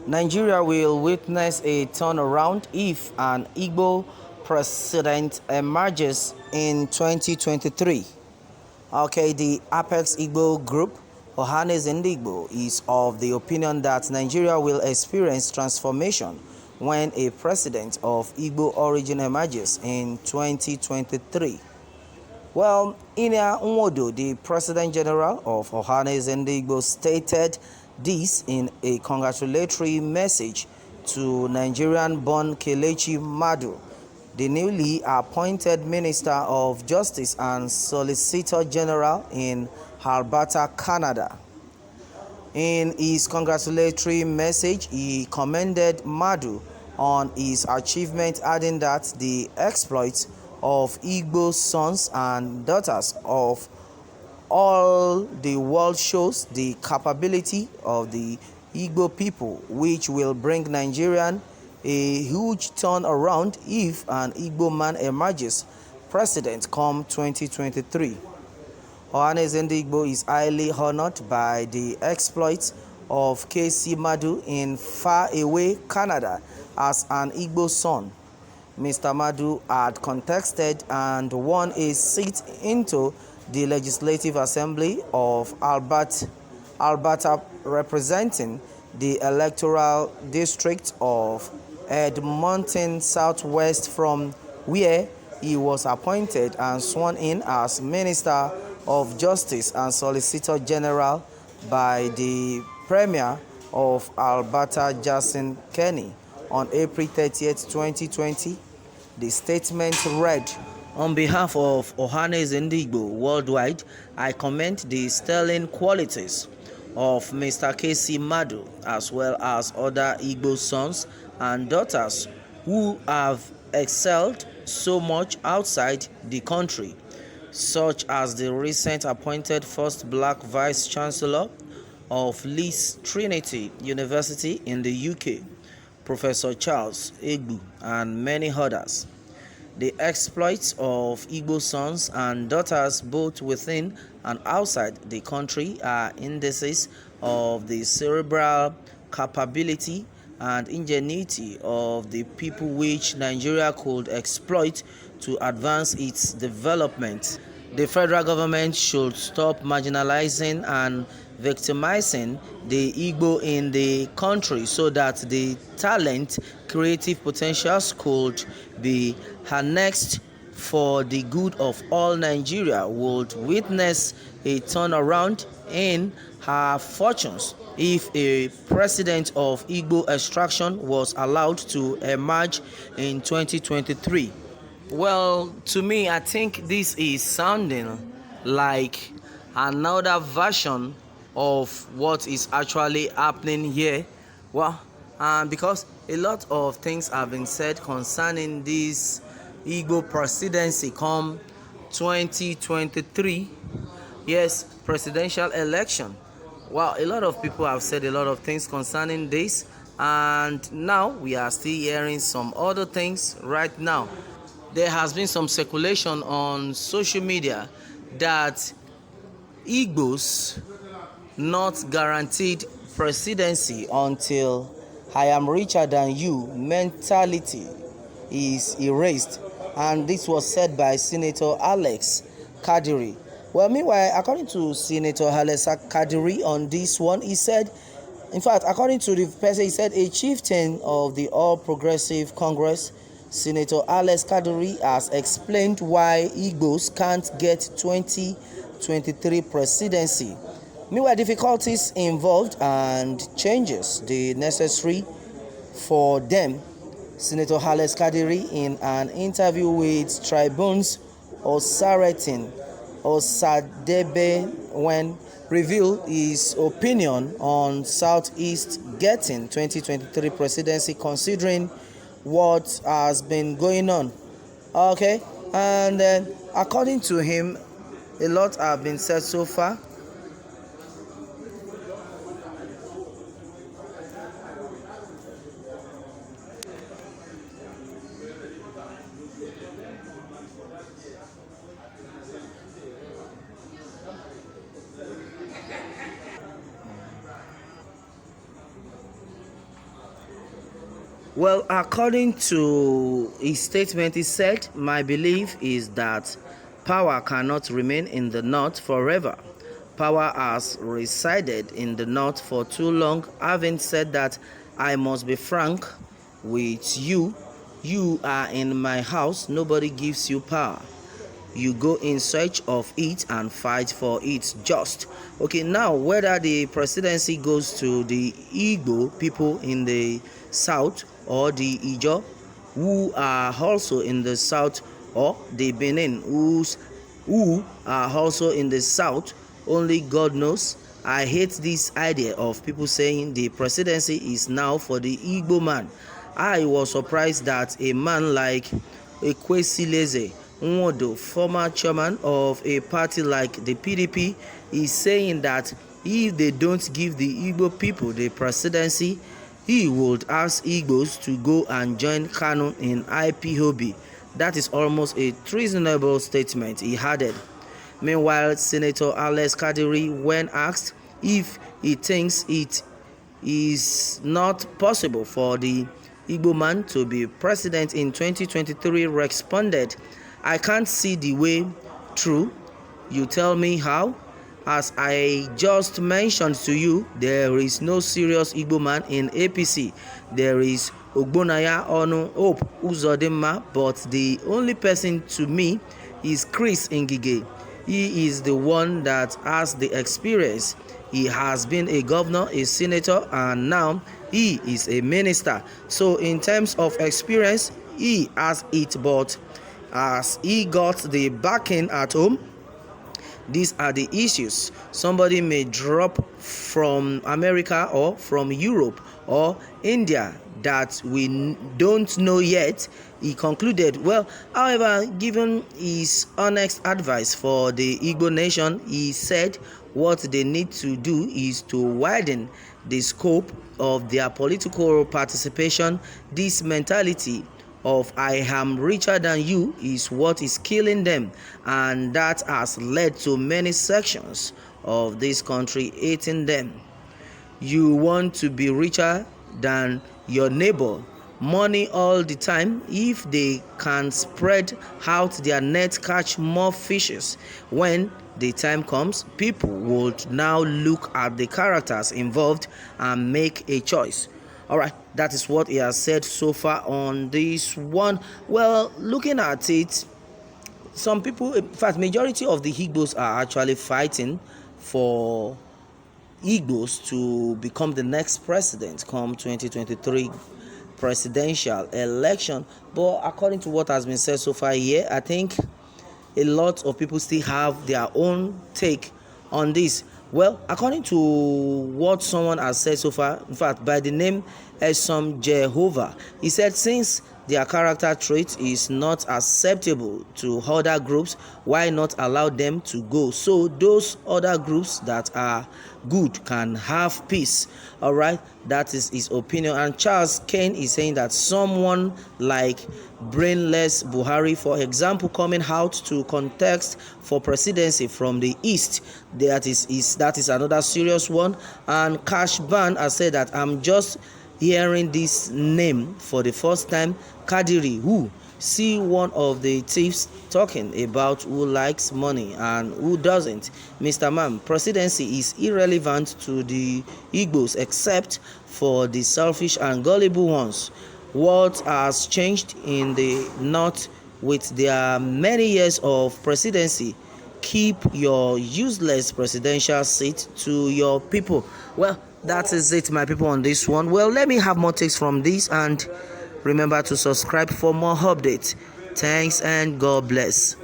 Nigeria will witness a turnaround if an Igbo president emerges in 2023. Okay, the Apex Igbo group, Ohanes and Igbo, is of the opinion that Nigeria will experience transformation when a president of Igbo origin emerges in 2023. Well, Inia Nwodo, the President General of Ohanes and Igbo, stated this in a congratulatory message to Nigerian-born Kelechi Madu, the newly appointed Minister of Justice and Solicitor General in Alberta, Canada. In his congratulatory message, he commended Madu on his achievement, adding that the exploits of Igbo sons and daughters of all the world shows the capability of the Igbo people, which will bring Nigerian a huge turnaround if an Igbo man emerges president come 2023. Ohanes Igbo is highly honored by the exploits of KC Madu in faraway Canada as an Igbo son. Mr. Madu had contested and won a seat into the Legislative Assembly of Alberta, representing the electoral district of Edmonton Southwest, from where he was appointed and sworn in as Minister of Justice and Solicitor General by the Premier of Alberta, Jason Kenney, on April 30th, 2020. The statement read, "On behalf of Ohanes Igbo worldwide, I commend the sterling qualities of Mr. KC Madu, as well as other Igbo sons and daughters who have excelled so much outside the country, such as the recent appointed first black Vice Chancellor of Leeds Trinity University in the UK, Professor Charles Igbo, and many others. The exploits of Igbo sons and daughters both within and outside the country are indices of the cerebral capability and ingenuity of the people, which Nigeria could exploit to advance its development. The federal government should stop marginalizing and victimizing the Igbo in the country so that the talent, creative potentials could be harnessed for the good of all. Nigeria would witness a turnaround in her fortunes if a president of Igbo extraction was allowed to emerge in 2023. Well, to me, I think this is sounding like another version of what is actually happening here. Well, because a lot of things have been said concerning this Igbo presidency come 2023. Yes, presidential election. Well, a lot of people have said a lot of things concerning this, and now we are still hearing some other things right now. There has been some speculation on social media that Igbos not guaranteed presidency until I am richer than you mentality is erased, and this was said by Senator Alex Kadiri. Well, meanwhile, according to Senator Alex Kadiri on this one, he said, in fact, according to the person, he said a chieftain of the All Progressive Congress, Senator Alex Kadiri, has explained why Igbos can't get 2023 presidency. Meanwhile, difficulties involved and changes the necessary for them. Senator Alex Kadiri, in an interview with Tribune's Osaretin Osadebe, when revealed his opinion on Southeast getting 2023 presidency, considering what has been going on. Okay, and then according to him, a lot have been said so far. Well, according to his statement, he said, "My belief is that power cannot remain in the north forever. Power has resided in the north for too long. Having said that, I must be frank with you. You are in my house. Nobody gives you power. You go in search of it and fight for it just." Okay, now whether the presidency goes to the Igbo people in the south or the Ijo who are also in the south, or the Benin who are also in the south, only God knows. I hate this idea of people saying the presidency is now for the Igbo man. I was surprised that a man like Ekwesileze Nwodo, former chairman of a party like the PDP, is saying that if they don't give the Igbo people the presidency, he would ask Igbos to go and join Kanu in IPOB. That is almost a treasonable statement, he added. Meanwhile, Senator Alex Kadiri, when asked if he thinks it is not possible for the Igbo man to be president in 2023, responded, "I can't see the way through. You tell me how. As I just mentioned to you, there is no serious Igbo man in APC. There is Ogbonaya Onu Hope Uzodinma, but the only person to me is Chris Ngige. He is the one that has the experience. He has been a governor, a senator, and now he is a minister. So in terms of experience, he has it, but as he got the backing at home, these are the issues. Somebody may drop from America or from Europe or India that we don't know yet," he concluded. Well, however, given his honest advice for the Igbo nation, he said what they need to do is to widen the scope of their political participation. This mentality of "I am richer than you" is what is killing them, and that has led to many sections of this country hating them. You want to be richer than your neighbor, money all the time. If they can spread out their net, catch more fishes, when the time comes, people would now look at the characters involved and make a choice. All right, that is what he has said so far on this one. Well, looking at it, some people, in fact, majority of the Igbos are actually fighting for Igbos to become the next president come 2023 presidential election. But according to what has been said so far here, I think a lot of people still have their own take on this. Well, according to what someone has said so far, in fact, by the name Esom Jehovah, he said since their character trait is not acceptable to other groups, why not allow them to go so those other groups that are good can have peace? All right, that is his opinion. And Charles Kane is saying that someone like brainless Buhari, for example, coming out to contest for presidency from the east, that is another serious one. And Cash Ban has said that I'm just hearing this name for the first time, Kadiri, who see one of the thieves talking about who likes money and who doesn't. Mr. Man, presidency is irrelevant to the Igbos except for the selfish and gullible ones. What has changed in the north with their many years of presidency? Keep your useless presidential seat to your people. Well, that is it, my people, on this one. Well, let me have more takes from this, and remember to subscribe for more updates. Thanks and God bless.